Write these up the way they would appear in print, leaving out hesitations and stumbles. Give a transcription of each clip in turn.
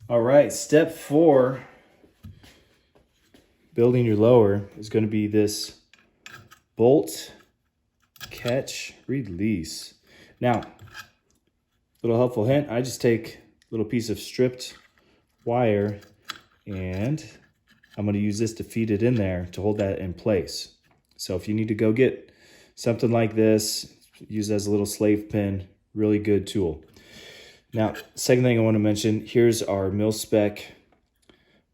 All right, step 4, building your lower, is going to be this bolt catch release. Now, little helpful hint, I just take a little piece of stripped wire and I'm going to use this to feed it in there to hold that in place. So if you need to go get something like this, use it as a little slave pin, really good tool. Now, second thing I want to mention, here's our mil spec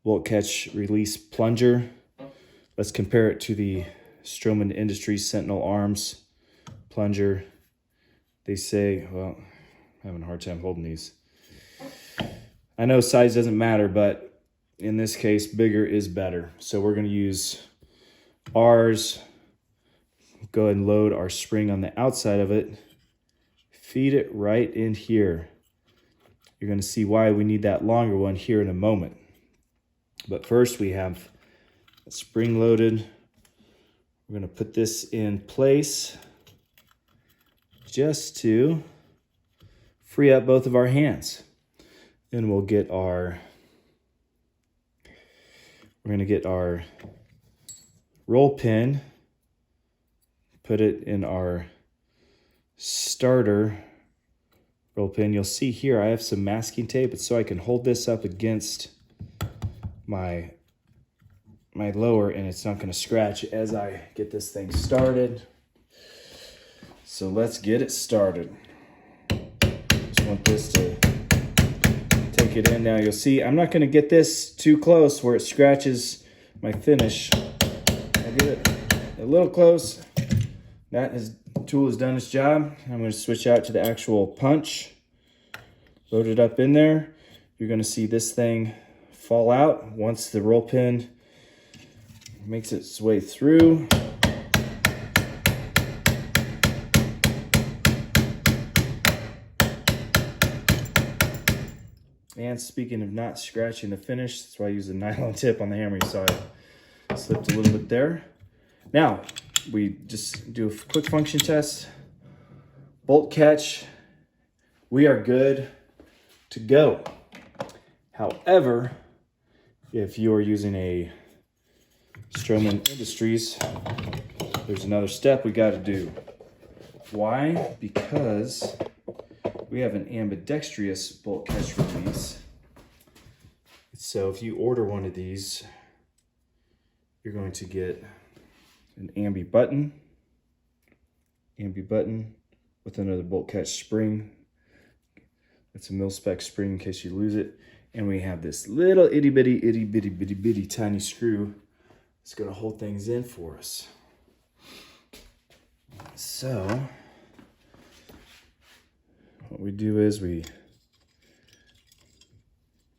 bolt catch release plunger. Let's compare it to the Stroman Industries Sentinel Arms plunger. They say, well, I'm having a hard time holding these. I know size doesn't matter, but in this case, bigger is better. So we're going to use ours. Go ahead and load our spring on the outside of it. Feed it right in here. You're going to see why we need that longer one here in a moment. But first we have a spring loaded. We're going to put this in place just to free up both of our hands. Then we'll get we're going to get our roll pin, put it in our starter roll pin. You'll see here I have some masking tape. It's so I can hold this up against my lower and it's not going to scratch as I get this thing started. So let's get it started. Just want this to take it in. Now you'll see I'm not going to get this too close where it scratches my finish. I get it a little close. The tool has done its job. I'm going to switch out to the actual punch. Load it up in there. You're going to see this thing fall out once the roll pin makes its way through. And speaking of not scratching the finish, that's why I use a nylon tip on the hammer. You saw I slipped a little bit there. Now, we just do a quick function test. Bolt catch. We are good to go. However, if you are using a Stroman Industries, there's another step we got to do. Why? Because we have an ambidextrous bolt catch release. So if you order one of these, you're going to get an ambi button with another bolt catch spring. It's a mil spec spring in case you lose it. And we have this little itty bitty tiny screw. It's going to hold things in for us. So what we do is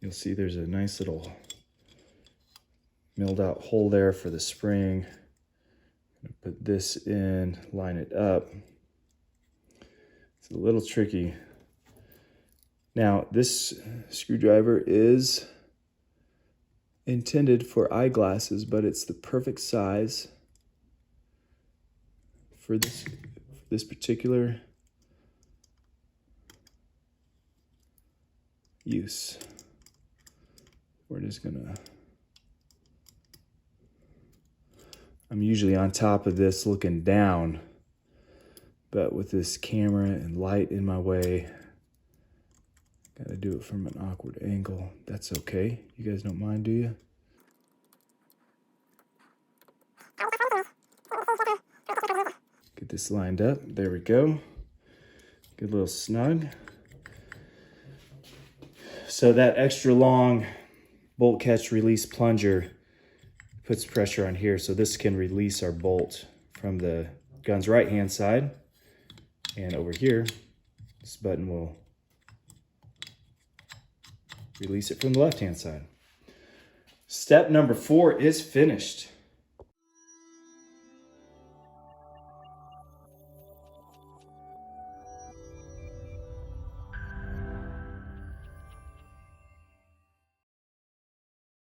you'll see there's a nice little milled out hole there for the spring. I'm gonna put this in, line it up. It's a little tricky. Now, this screwdriver is intended for eyeglasses, but it's the perfect size for this particular use. We're just gonna, I'm usually on top of this looking down, but with this camera and light in my way, gotta do it from an awkward angle. That's okay. You guys don't mind, do you? Get this lined up. There we go. Get a little snug. So that extra long bolt catch release plunger puts pressure on here, so this can release our bolt from the gun's right hand side. And over here, this button will release it from the left hand side. Step number 4 is finished.